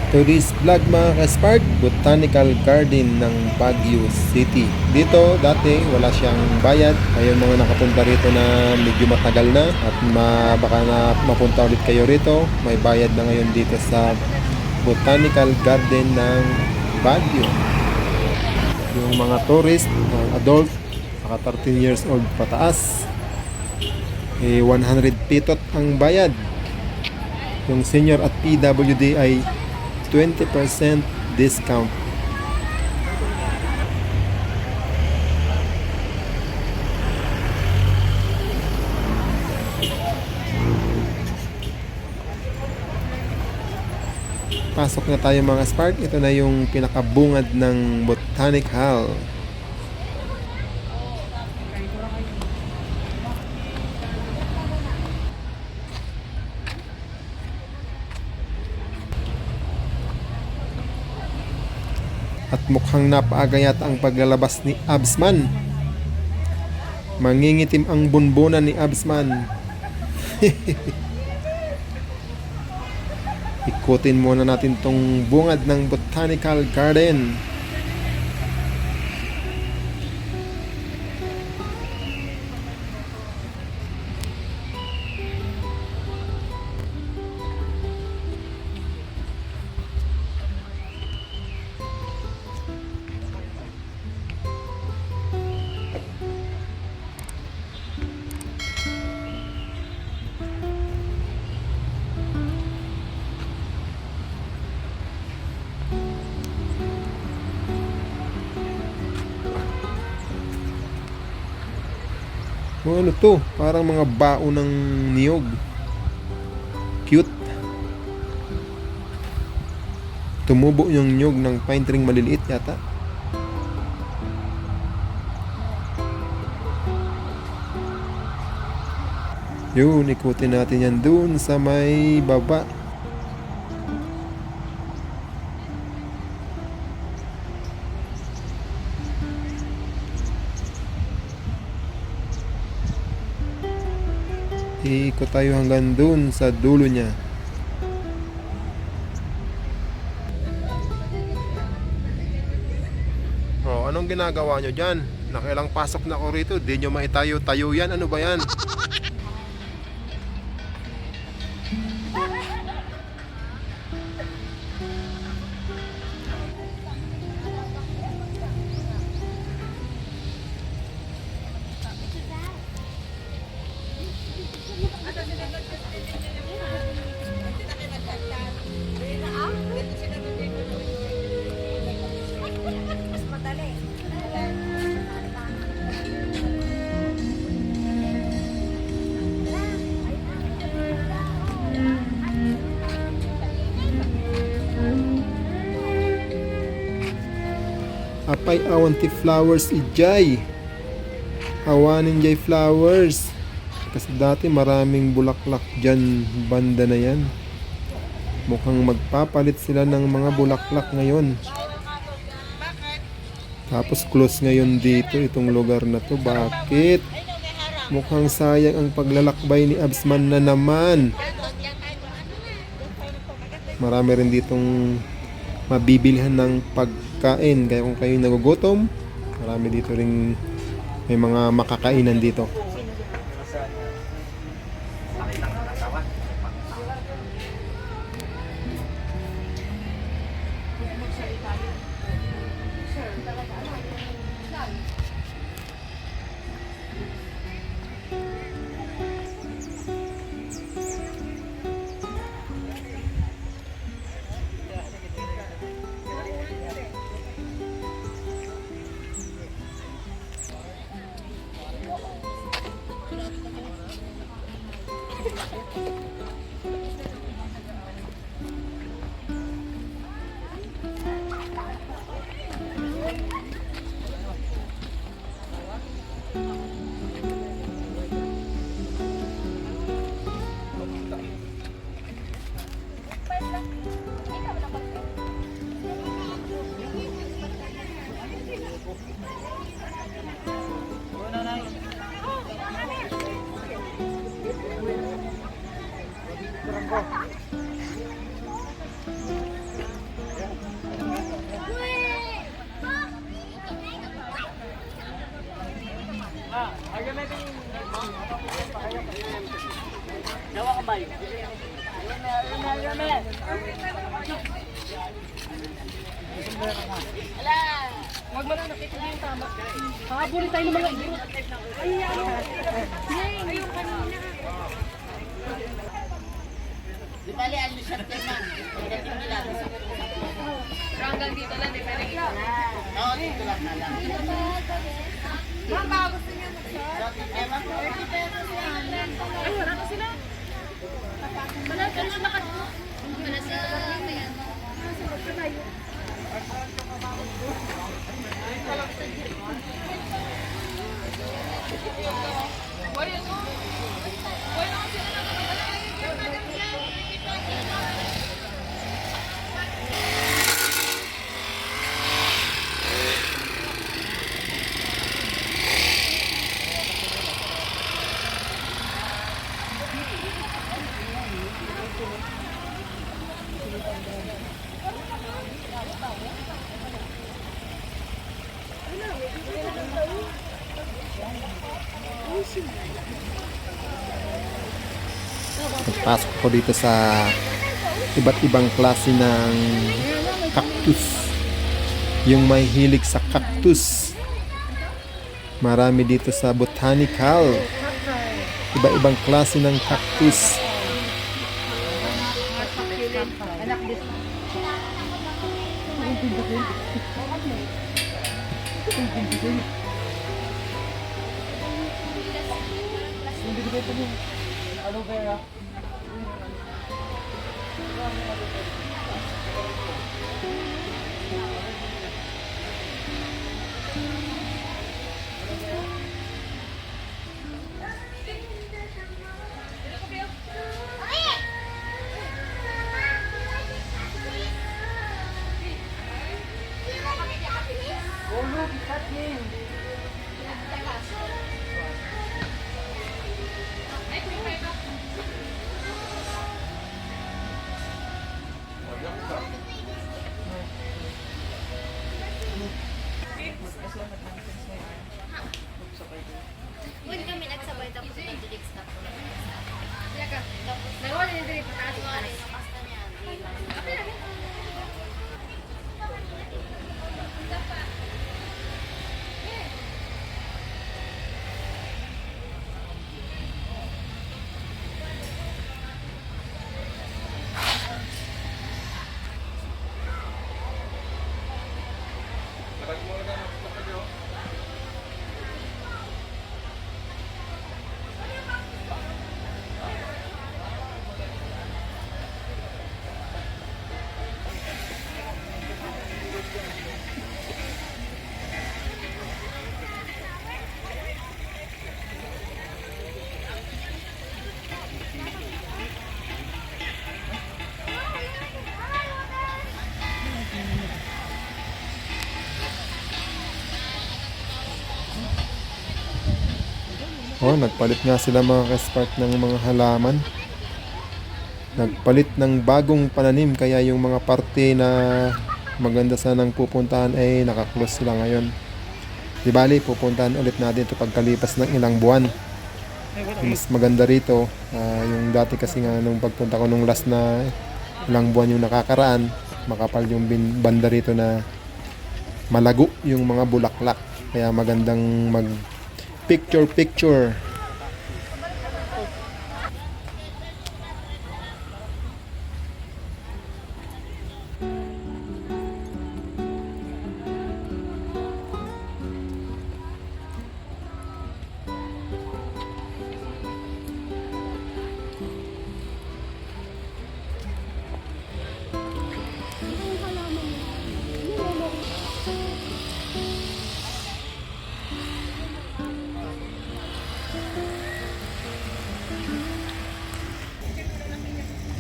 Tourist vlog mga ka-Spark, Botanical Garden ng Baguio City. Dito dati wala siyang bayad. Ngayon mga nakapunta rito na medyo matagal na at baka na mapunta ulit kayo rito, may bayad na ngayon dito sa Botanical Garden ng Baguio. Yung mga tourist, adult, saka 13 years old pataas, 100 pitot ang bayad. Yung senior at PWD ay 20% discount. Pasok na tayo mga Spark. Ito na yung pinakabungad ng Botanic Hall. At mukhang napaaga yata ang paglalabas ni Absman. Mangingitim ang bunbunan ni Absman. Ikutin muna natin tong bungad ng Botanical Garden. Ano to? Parang mga baon ng niyog. Cute. Tumubo yung niyog ng pine tree maliliit yata. Yun, ikutin natin yan dun sa may baba. Iikot tayo hanggang dun sa dulo niya. Oh, anong ginagawa nyo dyan? Nakailang pasok na ako rito, di nyo maitayo-tayo yan. Ano ba yan? Apay awan ti flowers ijay. Awanin jay flowers. Kasi dati maraming bulaklak dyan, banda na yan. Mukhang magpapalit sila ng mga bulaklak ngayon. Tapos close ngayon dito itong lugar na to. Bakit? Mukhang sayang ang paglalakbay ni Absman na naman. Marami rin ditong mabibilhan ng pagkain. Kaya kung kayo nagugutom, marami dito rin may mga makakainan dito. Wag mo na nakita niyo yung tama. Habulin tayo ng mga iyo. Ay, ano? Ayun kanina. Di bali, alis siya man. Pagdating nila. Pero hanggang dito lang, di ba? Oo, dito lang na lang. Ma'am, baka gusto niya mag-shot? Ewan ko. 30 pesos yan. Ay, wala na sila. Wala ka na lakas mo. Wala sa ayan. Pasok ko dito sa iba't ibang klase ng cactus. Yung may hilig sa cactus. Marami dito sa botanical. Iba-ibang klase ng cactus. When kami nagsabay tapos nag-direct stop ko lang. Tapos Nawala yung dito taas mo. wala yung pasta niya. Oh, nagpalit nga sila mga ka-spark ng mga halaman. Nagpalit ng bagong pananim kaya yung mga parte na maganda sanang pupuntahan ay nakaklose sila ngayon. Di bali, pupuntahan ulit natin ito pagkalipas ng ilang buwan. Mas maganda rito, yung dati kasi nga nung pagpunta ko nung last na ilang buwan yung nakakaraan, makapal yung banda rito na malago yung mga bulaklak. Kaya magandang mag picture.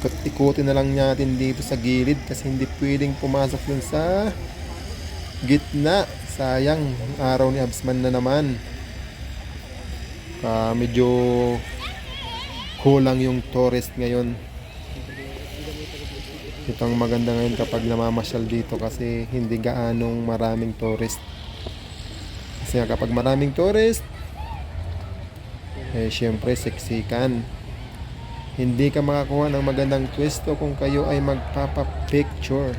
Ikot-ikutin na lang natin dito sa gilid kasi hindi pwedeng pumasok dun sa gitna. Sayang, araw ni Absman na naman. Medyo kulang yung tourist ngayon. Ito ang maganda ngayon kapag namamasyal dito kasi hindi gaanong maraming tourist. Kasi kapag maraming tourist, syempre siksikan. Hindi ka makakuha ng magandang pwesto kung kayo ay magpapapicture.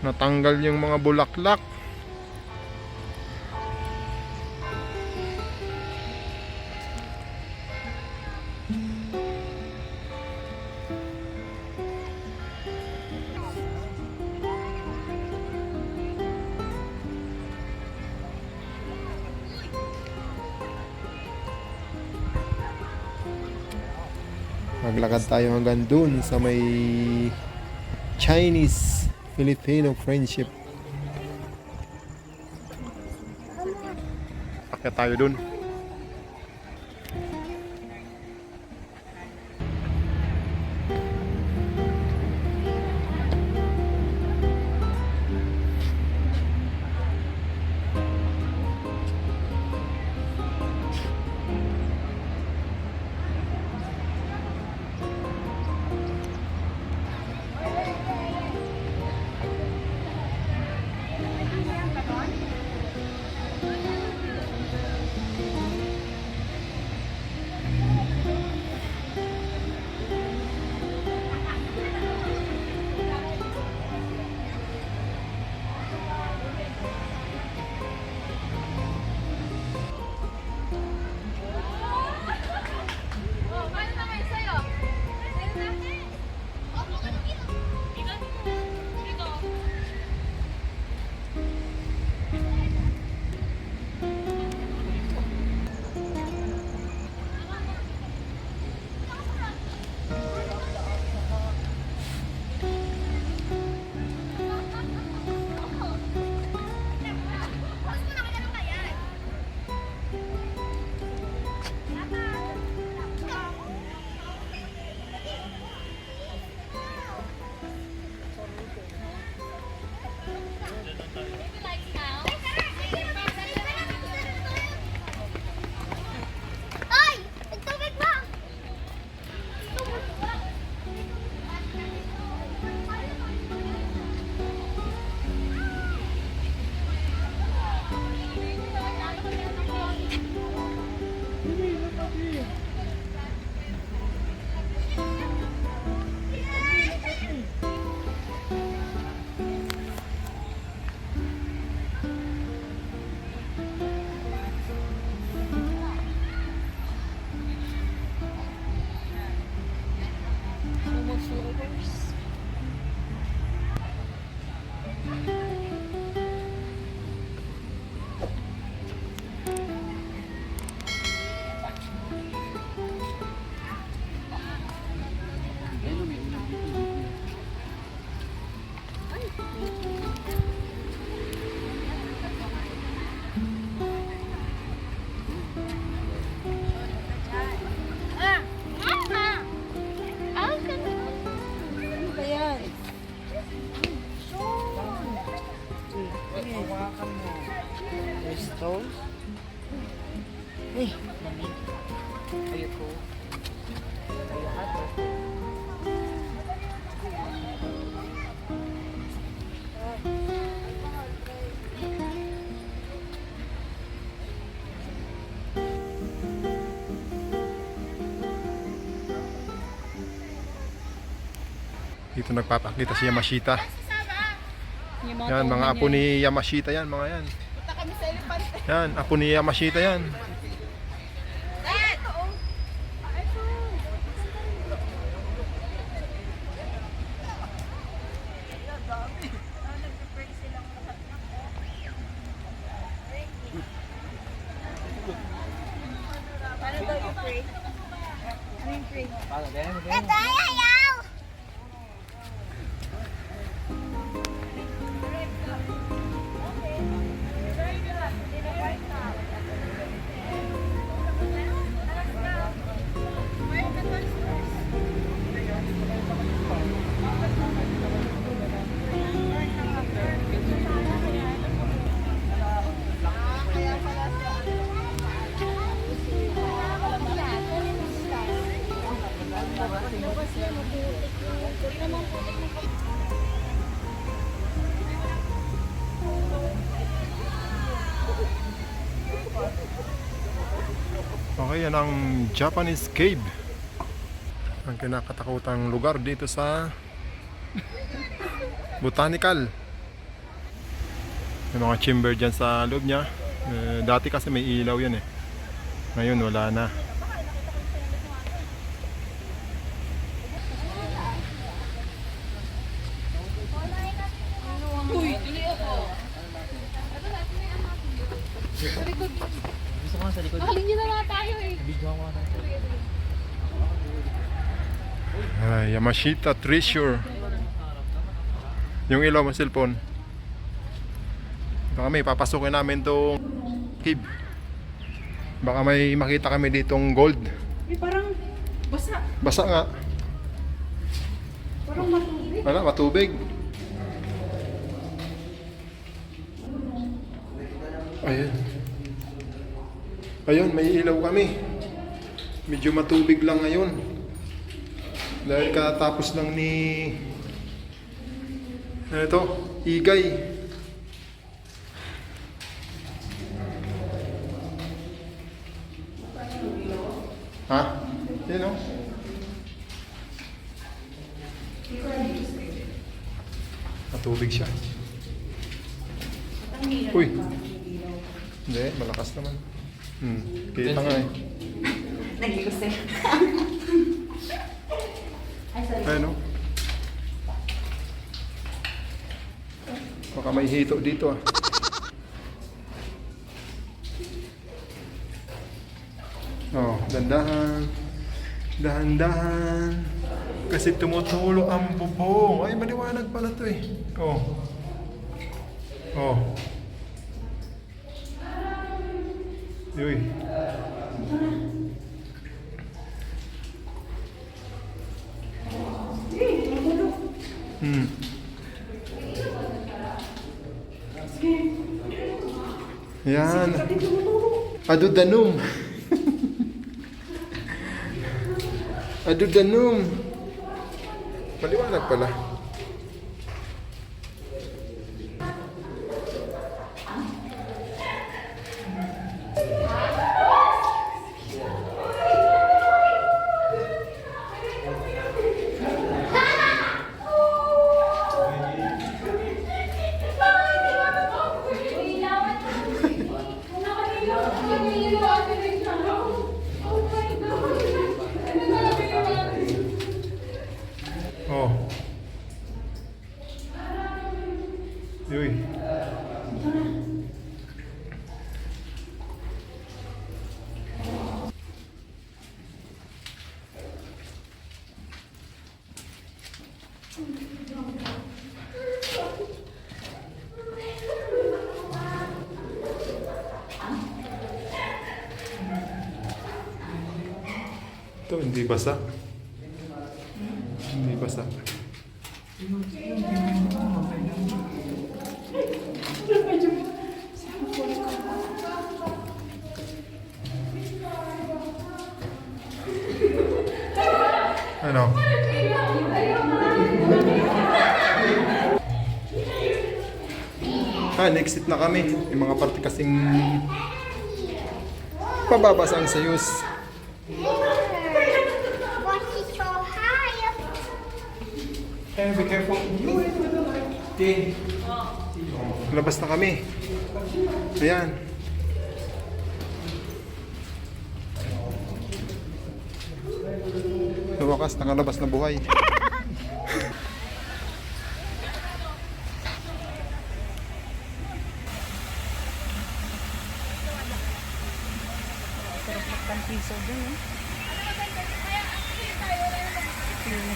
Natanggal yung mga bulaklak. Maglakad tayo hanggang dun sa may Chinese-Filipino friendship. Akyat tayo dun. Ay! Nagtubig ba? Stones? Hey, lamig. Ayoko. Ayoko. Dito nagpapakita si Yamashita. Yan, mga apo ni Yamashita yan, mga yan. Punta kami sa elepante. Yan, apo ni Yamashita yan. Paano daw yung pray? Ano yung pray? Ito ay ayaw! Kaya pala siya. Okay, yan ang Japanese cave. Ang kinakatakutang lugar dito sa Botanical. May mga chamber dyan sa loob niya. Dati kasi may ilaw yan eh. Ngayon wala na. Uy, tuloy ako. Halin niyo na lang tayo eh. Yamashita Treasure. Yung ilaw mo cellphone. Ito kami, papasukin namin tong cave. Baka may makita kami ditong gold. Parang basa. Basa nga. Parang matubig. Wala, matubig. Ayun. Ayun, may ilaw kami. Medyo matubig lang ngayon. Dahil katapos lang ni... Ano ito? Igay. Ha? Yun o. Matubig siya. Uy. Hindi, malakas naman. Kita nga eh. Nag-iusip. Ayun o. Baka may hito dito ah. Oh, dandahan. Dahan-dahan. Kasi tumutulo ang bubong. Ay, maliwanag pala to eh. Oh. Oh. Uy. Yan. Adudanum. Adudanum. Maliwanag pala. Oh. Uy. Ito, hindi basa. Hindi basa. Ano? Exit na kami. Yung mga parte kasing pababasa ang sayos. Hey, be careful. Labas na kami. Ayan. Sa wakas, nakalabas na buhay. Piso din eh. Piso